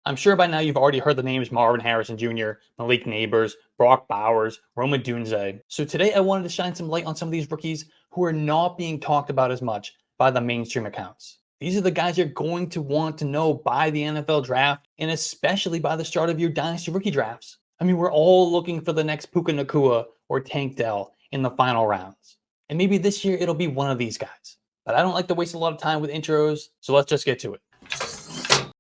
I'm sure by now you've already heard the names Marvin Harrison Jr., Malik Neighbors, Brock Bowers, Roma Dunze. So today I wanted to shine some light on some of these rookies who are not being talked about as much by the mainstream accounts. These are the guys you're going to want to know by the NFL draft, and especially by the start of your dynasty rookie drafts. I mean, we're all looking for the next Puka Nacua or Tank Dell in the final rounds. And maybe this year it'll be one of these guys. But I don't like to waste a lot of time with intros, so let's just get to it.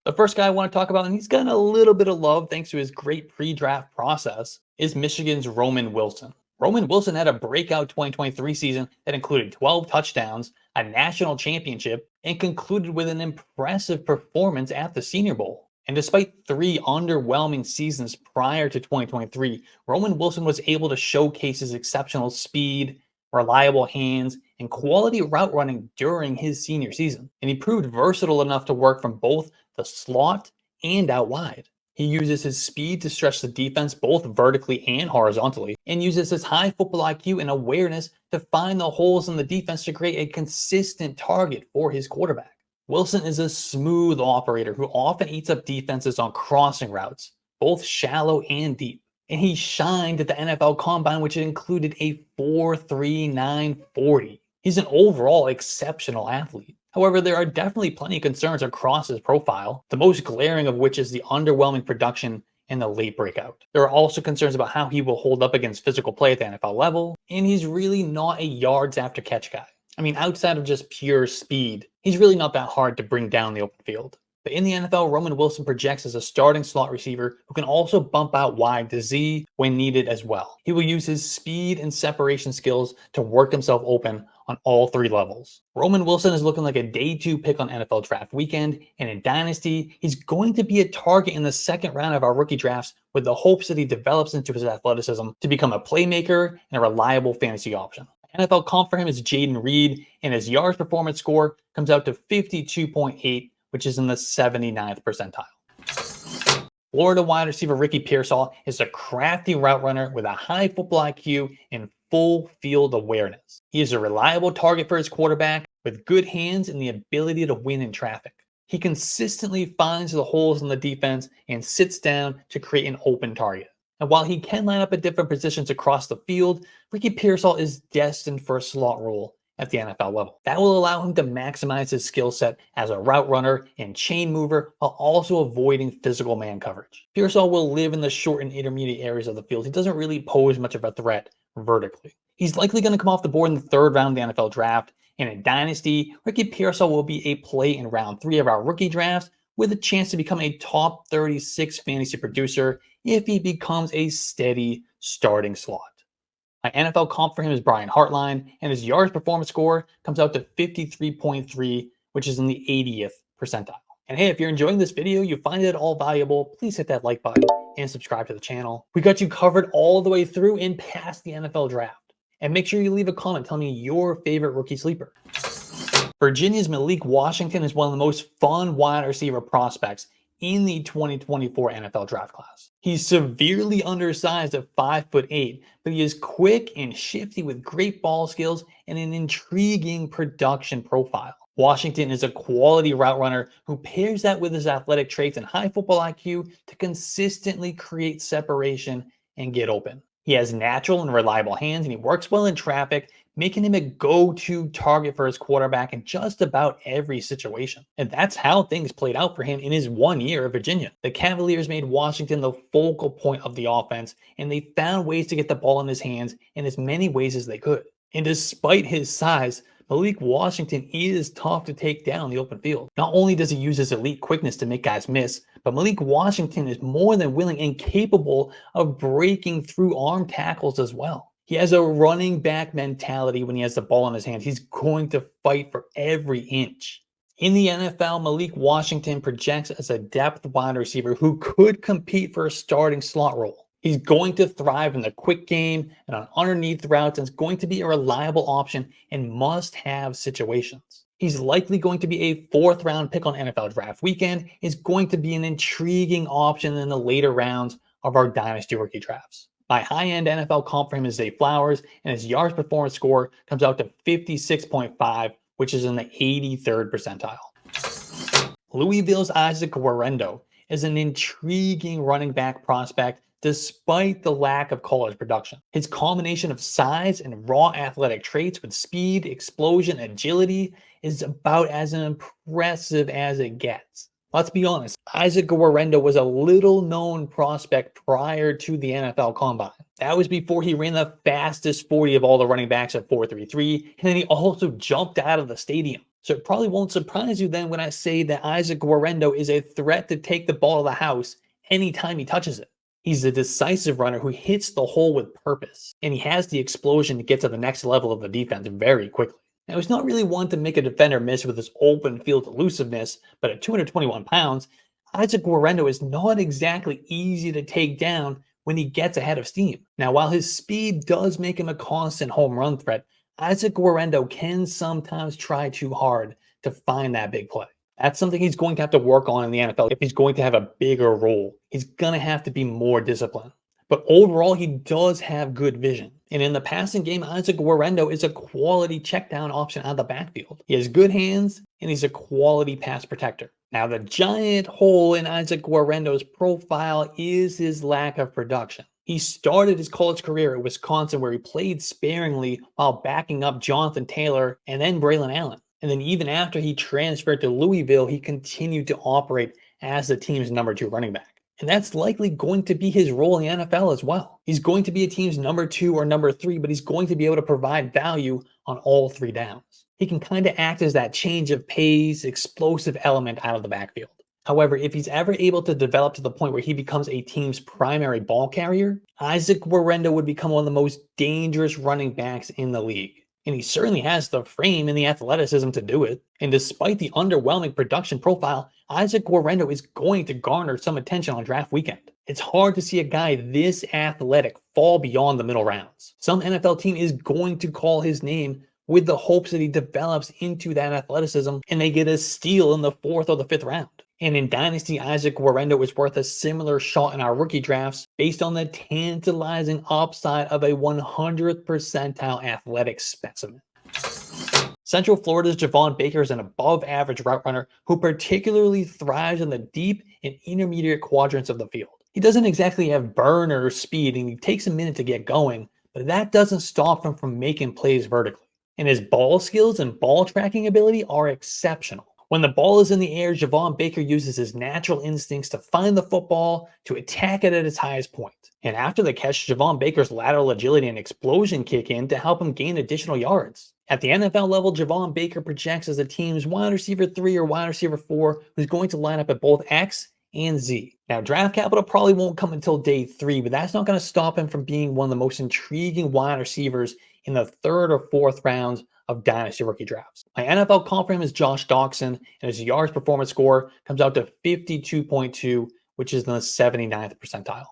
The first guy I want to talk about, and he's gotten a little bit of love thanks to his great pre-draft process, is Michigan's Roman Wilson. Roman Wilson had a breakout 2023 season that included 12 touchdowns, a national championship, and concluded with an impressive performance at the Senior Bowl. And despite 3 underwhelming seasons prior to 2023, Roman Wilson was able to showcase his exceptional speed, reliable hands, and quality route running during his senior season. And he proved versatile enough to work from both the slot and out wide. He uses his speed to stretch the defense both vertically and horizontally, and uses his high football IQ and awareness to find the holes in the defense to create a consistent target for his quarterback. Wilson is a smooth operator who often eats up defenses on crossing routes, both shallow and deep. And he shined at the NFL Combine, which included a 4.39 40. He's an overall exceptional athlete. However, there are definitely plenty of concerns across his profile, the most glaring of which is the underwhelming production in the late breakout. There are also concerns about how he will hold up against physical play at the NFL level, and he's really not a yards after catch guy. I mean, outside of just pure speed, he's really not that hard to bring down the open field. But in the NFL, Roman Wilson projects as a starting slot receiver who can also bump out wide to Z when needed as well. He will use his speed and separation skills to work himself open on all 3 levels. Roman Wilson is looking like a day 2 pick on NFL draft weekend, and in Dynasty, he's going to be a target in the second round of our rookie drafts with the hopes that he develops into his athleticism to become a playmaker and a reliable fantasy option. NFL comp for him is Jaden Reed, and his yards performance score comes out to 52.8, which is in the 79th percentile. Florida wide receiver Ricky Pearsall is a crafty route runner with a high football IQ and full field awareness. He is a reliable target for his quarterback with good hands and the ability to win in traffic. He consistently finds the holes in the defense and sits down to create an open target. And while he can line up at different positions across the field, Ricky Pearsall is destined for a slot role at the NFL level. That will allow him to maximize his skill set as a route runner and chain mover while also avoiding physical man coverage. Pearsall will live in the short and intermediate areas of the field. He doesn't really pose much of a threat vertically. He's likely going to come off the board in the 3rd round of the NFL draft, and in Dynasty, Ricky Pearsall will be a play in round 3 of our rookie drafts with a chance to become a top 36 fantasy producer if he becomes a steady starting slot. My NFL comp for him is Brian Hartline, and his yards performance score comes out to 53.3, which is in the 80th percentile. And hey, if you're enjoying this video, you find it all valuable, please hit that like button and subscribe to the channel. We got you covered all the way through and past the NFL draft. And make sure you leave a comment telling me your favorite rookie sleeper. Virginia's Malik Washington is one of the most fun wide receiver prospects in the 2024 NFL draft class. He's severely undersized at 5'8", but he is quick and shifty with great ball skills and an intriguing production profile. Washington is a quality route runner who pairs that with his athletic traits and high football IQ to consistently create separation and get open. He has natural and reliable hands, and he works well in traffic, making him a go-to target for his quarterback in just about every situation. And that's how things played out for him in his 1 year at Virginia. The Cavaliers made Washington the focal point of the offense, and they found ways to get the ball in his hands in as many ways as they could. And despite his size, Malik Washington is tough to take down the open field. Not only does he use his elite quickness to make guys miss, but Malik Washington is more than willing and capable of breaking through arm tackles as well. He has a running back mentality when he has the ball in his hands. He's going to fight for every inch. In the NFL, Malik Washington projects as a depth wide receiver who could compete for a starting slot role. He's going to thrive in the quick game and on underneath routes, and is going to be a reliable option in must-have situations. He's likely going to be a 4th round pick on NFL draft weekend. Is going to be an intriguing option in the later rounds of our dynasty rookie drafts. My high-end NFL comp for him is Zay Flowers, and his yards performance score comes out to 56.5, which is in the 83rd percentile. Louisville's Isaac Guerendo is an intriguing running back prospect despite the lack of college production. His combination of size and raw athletic traits with speed, explosion, agility is about as impressive as it gets. Let's be honest, Isaac Guerendo was a little known prospect prior to the NFL Combine. That was before he ran the fastest 40 of all the running backs at 4.33, and then he also jumped out of the stadium. So it probably won't surprise you then when I say that Isaac Guerendo is a threat to take the ball to the house anytime he touches it. He's a decisive runner who hits the hole with purpose, and he has the explosion to get to the next level of the defense very quickly. Now, he's not really one to make a defender miss with his open field elusiveness, but at 221 pounds, Isaac Guerendo is not exactly easy to take down when he gets ahead of steam. Now, while his speed does make him a constant home run threat, Isaac Guerendo can sometimes try too hard to find that big play. That's something he's going to have to work on in the NFL if he's going to have a bigger role. He's going to have to be more disciplined. But overall, he does have good vision. And in the passing game, Isaac Guerendo is a quality check down option out of the backfield. He has good hands, and he's a quality pass protector. Now, the giant hole in Isaac Guerendo's profile is his lack of production. He started his college career at Wisconsin, where he played sparingly while backing up Jonathan Taylor and then Braylon Allen. And then even after he transferred to Louisville, he continued to operate as the team's number 2 running back. And that's likely going to be his role in the NFL as well. He's going to be a team's number 2 or number 3, but he's going to be able to provide value on all 3 downs. He can kind of act as that change of pace, explosive element out of the backfield. However, if he's ever able to develop to the point where he becomes a team's primary ball carrier, Isaac Guerendo would become one of the most dangerous running backs in the league. And he certainly has the frame and the athleticism to do it. And despite the underwhelming production profile, Isaac Guerendo is going to garner some attention on draft weekend. It's hard to see a guy this athletic fall beyond the middle rounds. Some NFL team is going to call his name with the hopes that he develops into that athleticism and they get a steal in the 4th or the 5th round. And in Dynasty, Isaac Guerendo is worth a similar shot in our rookie drafts based on the tantalizing upside of a 100th percentile athletic specimen. Central Florida's Javon Baker is an above-average route runner who particularly thrives in the deep and intermediate quadrants of the field. He doesn't exactly have burner speed and he takes a minute to get going, but that doesn't stop him from making plays vertically. And his ball skills and ball tracking ability are exceptional. When the ball is in the air, Javon Baker uses his natural instincts to find the football, to attack it at its highest point. And after the catch, Javon Baker's lateral agility and explosion kick in to help him gain additional yards. At the NFL level, Javon Baker projects as the team's wide receiver 3 or wide receiver 4 who's going to line up at both X and Z. Now, draft capital probably won't come until day 3, but that's not going to stop him from being one of the most intriguing wide receivers in the 3rd or 4th rounds of Dynasty rookie drafts. My NFL comp for him is Josh Doxson, and his yards performance score comes out to 52.2, which is in the 79th percentile.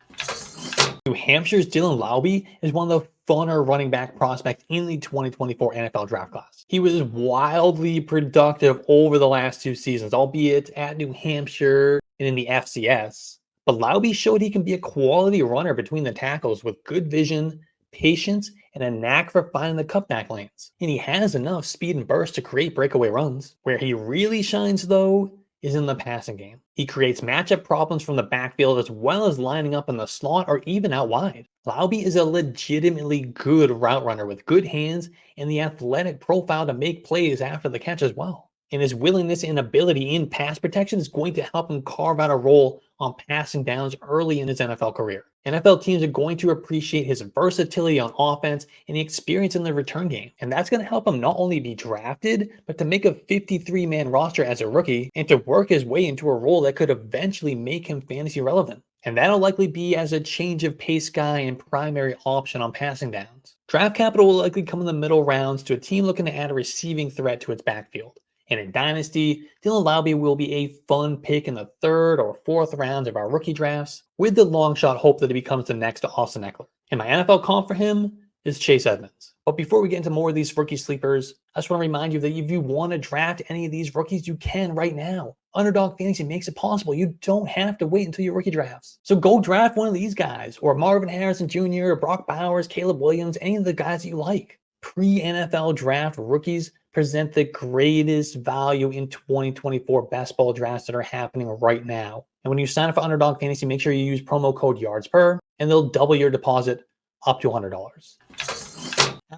New Hampshire's Dylan Laube is one of the funner running back prospects in the 2024 NFL draft class. He was wildly productive over the last 2 seasons, albeit at New Hampshire and in the FCS. But Laube showed he can be a quality runner between the tackles with good vision, patience, and a knack for finding the cutback lanes. And he has enough speed and burst to create breakaway runs. Where he really shines, though, is in the passing game. He creates matchup problems from the backfield as well as lining up in the slot or even out wide. Laube is a legitimately good route runner with good hands and the athletic profile to make plays after the catch as well. And his willingness and ability in pass protection is going to help him carve out a role on passing downs early in his NFL career. NFL teams are going to appreciate his versatility on offense and the experience in the return game. And that's going to help him not only be drafted, but to make a 53-man roster as a rookie and to work his way into a role that could eventually make him fantasy relevant. And that'll likely be as a change of pace guy and primary option on passing downs. Draft capital will likely come in the middle rounds to a team looking to add a receiving threat to its backfield. And in Dynasty, Dylan Laube will be a fun pick in the 3rd or 4th rounds of our rookie drafts, with the long shot hope that he becomes the next Austin Eckler. And my NFL comp for him is Chase Edmonds. But before we get into more of these rookie sleepers, I just want to remind you that if you want to draft any of these rookies, you can right now. Underdog Fantasy makes it possible. You don't have to wait until your rookie drafts. So go draft one of these guys, or Marvin Harrison Jr., or Brock Bowers, Caleb Williams, any of the guys that you like. Pre-NFL draft rookies present the greatest value in 2024 best ball drafts that are happening right now. And when you sign up for Underdog Fantasy, make sure you use promo code YARDSPER, and they'll double your deposit up to $100.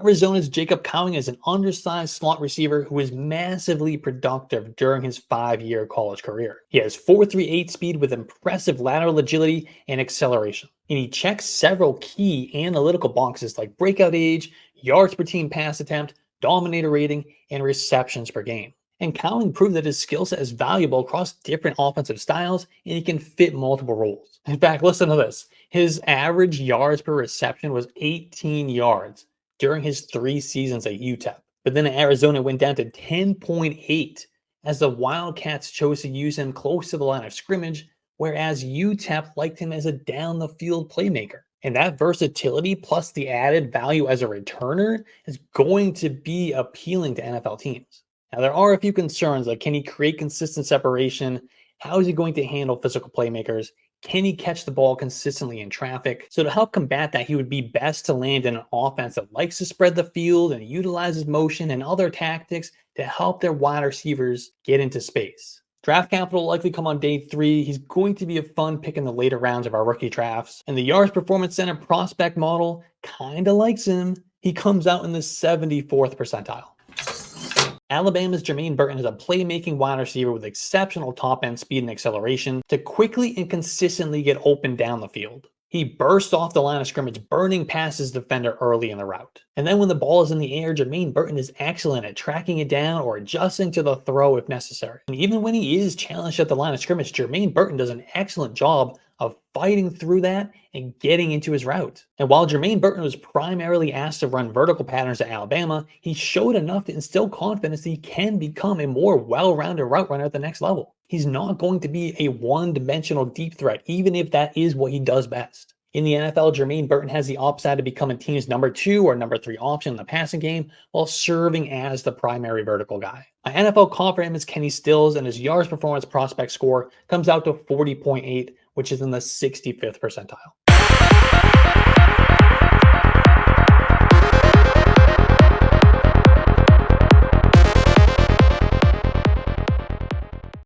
Arizona's Jacob Cowing is an undersized slot receiver who is massively productive during his 5-year college career. He has 4.38 speed with impressive lateral agility and acceleration. And he checks several key analytical boxes like breakout age, yards per team pass attempt, dominator rating, and receptions per game. And Cowing proved that his skill set is valuable across different offensive styles and he can fit multiple roles. In fact, listen to this. His average yards per reception was 18 yards during his 3 seasons at UTEP. But then at Arizona went down to 10.8 as the Wildcats chose to use him close to the line of scrimmage, whereas UTEP liked him as a down-the-field playmaker. And that versatility plus the added value as a returner is going to be appealing to NFL teams. Now, there are a few concerns, like can he create consistent separation? How is he going to handle physical playmakers? Can he catch the ball consistently in traffic? So to help combat that, he would be best to land in an offense that likes to spread the field and utilizes motion and other tactics to help their wide receivers get into space. Draft capital will likely come on day 3. He's going to be a fun pick in the later rounds of our rookie drafts. And the Yards Performance Center prospect model kind of likes him. He comes out in the 74th percentile. Alabama's Jermaine Burton is a playmaking wide receiver with exceptional top-end speed and acceleration to quickly and consistently get open down the field. He bursts off the line of scrimmage, burning past his defender early in the route. And then when the ball is in the air, Jermaine Burton is excellent at tracking it down or adjusting to the throw if necessary. And even when he is challenged at the line of scrimmage, Jermaine Burton does an excellent job of fighting through that and getting into his route. And while Jermaine Burton was primarily asked to run vertical patterns at Alabama, he showed enough to instill confidence that he can become a more well-rounded route runner at the next level. He's not going to be a one-dimensional deep threat, even if that is what he does best. In the NFL, Jermaine Burton has the upside to become a team's number 2 or number 3 option in the passing game while serving as the primary vertical guy. My NFL comp for him is Kenny Stills, and his yards performance prospect score comes out to 40.8, which is in the 65th percentile.